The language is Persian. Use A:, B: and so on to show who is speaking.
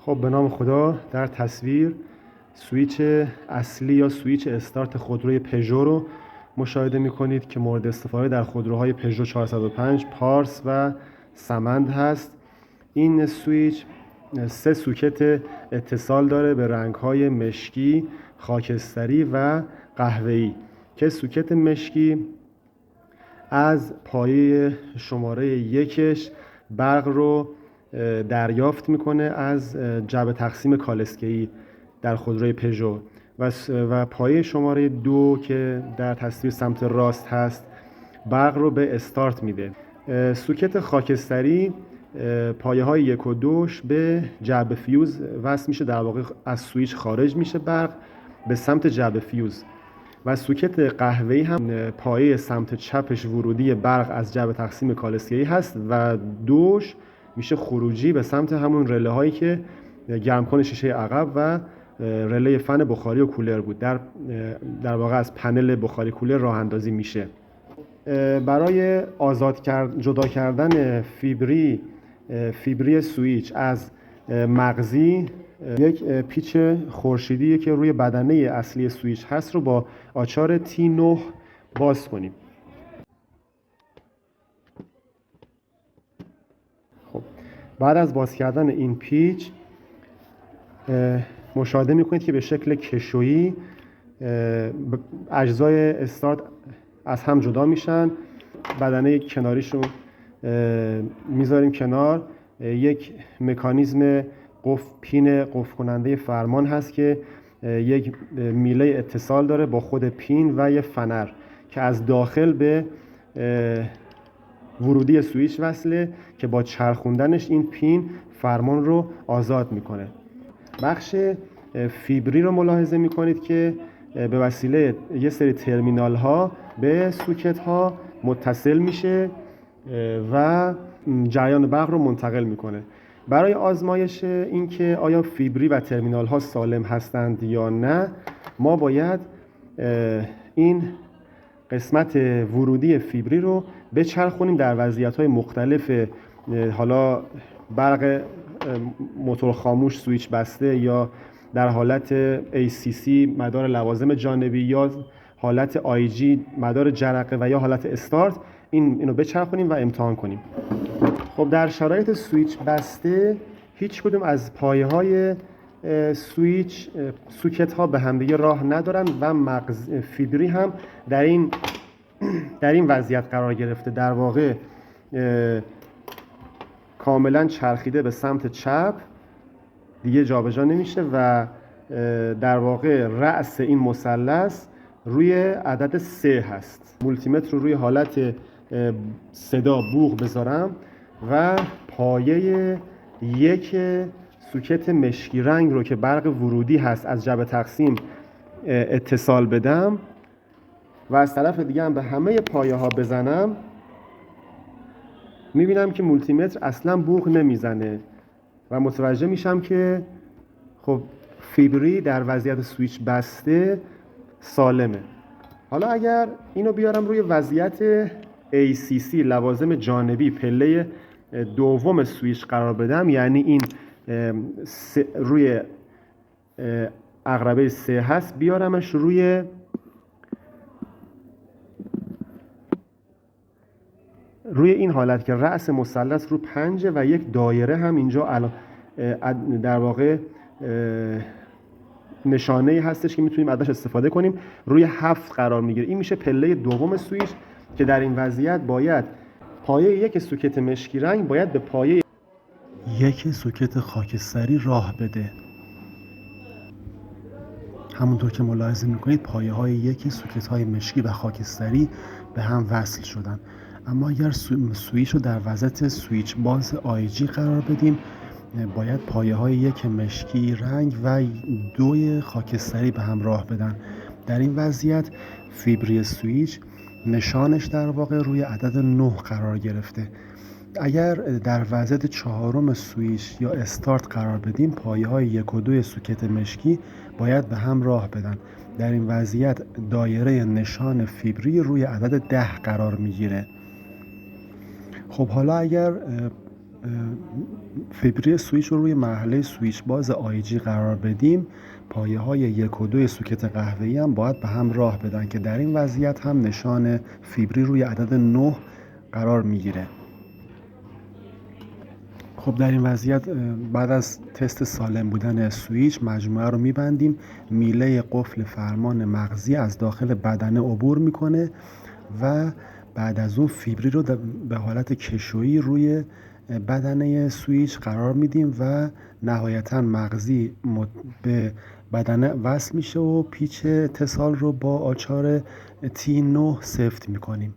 A: خب به نام خدا. در تصویر سویچ اصلی یا سویچ استارت خودروی پژو رو مشاهده می‌کنید که مورد استفاده در خودروهای پژو 405 پارس و سمند هست. این سویچ 3 سوکت اتصال داره به رنگ‌های مشکی، خاکستری و قهوه‌ای که سوکت مشکی از پایه شماره 1 برق رو دریافت میکنه از جعبه تقسیم کالسکه‌ای در خودروی پژو و پایه شماره 2 که در تصویر سمت راست هست برق رو به استارت میده. سوکت خاکستری پایه های 1 و 2 به جعبه فیوز وصل میشه، در واقع از سویچ خارج میشه برق به سمت جعبه فیوز. و سوکت قهوه‌ای هم پایه سمت چپش ورودی برق از جعبه تقسیم کالسکه‌ای هست و 2 میشه خروجی به سمت همون رله هایی که گرمکن شیشه عقب و رله فن بخاری و کولر بود. در واقع از پنل بخاری کولر راه اندازی میشه. برای جدا کردن فیبری سویچ از مغزی یک پیچ خورشیدی که روی بدنه اصلی سویچ هست رو با آچار T9 باز کنیم. خب بعد از باز کردن این پیچ مشاهده میکنید که به شکل کشویی اجزای استارت از هم جدا میشن. بدنه کناریش رو میذاریم کنار. یک مکانیزم پین قفل کننده فرمان هست که یک میله اتصال داره با خود پین و یک فنر که از داخل به ورودی سویچ وصله که با چرخوندنش این پین فرمان رو آزاد میکنه. بخش فیبری رو ملاحظه میکنید که به وسیله یه سری ترمینال ها به سوکت ها متصل میشه و جریان برق رو منتقل میکنه. برای آزمایش اینکه آیا فیبری و ترمینال ها سالم هستند یا نه، ما باید این قسمت ورودی فیبری رو بچرخونیم در وضعیت‌های مختلف، حالا برق موتور خاموش سویچ بسته یا در حالت ACC مدار لوازم جانبی یا حالت IG مدار جرقه و یا حالت استارت. اینو بچرخونیم و امتحان کنیم. خب در شرایط سویچ بسته هیچ کدوم از پایه‌های سوکت ها به همدیگه راه ندارن و فیبری هم در این وضعیت قرار گرفته. در واقع کاملا چرخیده به سمت چپ، دیگه جابجا نمیشه و در واقع رأس این مثلث روی عدد 3 هست. مولتیمتر رو روی حالت صدا بوق بذارم و پایه 1 سوکت مشکی رنگ رو که برق ورودی هست از جعبه تقسیم اتصال بدم و از طرف دیگه هم به همه پایه ها بزنم، میبینم که مولتیمتر اصلا بوق نمیزنه و متوجه میشم که خب فیبری در وضعیت سویچ بسته سالمه. حالا اگر اینو بیارم روی وضعیت ACC لوازم جانبی پله دوم سویچ قرار بدم، یعنی این روی عقربه 3 هست، بیارمش روی این حالت که رأس مثلث رو 5 و یک دایره هم اینجا در واقع نشانه‌ای هستش که میتونیم ازش استفاده کنیم، روی 7 قرار میگیره. این میشه پله دوم سویچ که در این وضعیت باید پایه 1 سوکت مشکی رنگ باید به پایه 1 سوکت خاکستری راه بده. همونطور که ملاحظه میکنید پایه های 1 سوکت های مشکی و خاکستری به هم وصل شدن. اما اگر سویچ رو در وضعیت سویچ باز IG قرار بدیم، باید پایه های 1 مشکی رنگ و 2 خاکستری به هم راه بدن. در این وضعیت فیبری سویچ نشانش در واقع روی عدد 9 قرار گرفته. اگر در وضعیت 4 سویچ یا استارت قرار بدیم، پایه های 1 و 2 سوکت مشکی باید به هم راه بدن. در این وضعیت دایره نشان فیبری روی عدد 10 قرار میگیره. خب حالا اگر فیبری سویچ رو روی مرحله سویچ باز آیجی قرار بدیم، پایه های 1 و 2 سوکت قهوه‌ای هم باید به هم راه بدن که در این وضعیت هم نشان فیبری روی عدد 9 قرار میگیره. خب در این وضعیت بعد از تست سالم بودن سویچ مجموعه رو میبندیم. میله قفل فرمان مغزی از داخل بدنه عبور میکنه و بعد از اون فیبری رو به حالت کشویی روی بدنه سویچ قرار میدیم و نهایتا مغزی به بدنه وصل میشه و پیچ اتصال رو با آچار T9 سفت میکنیم.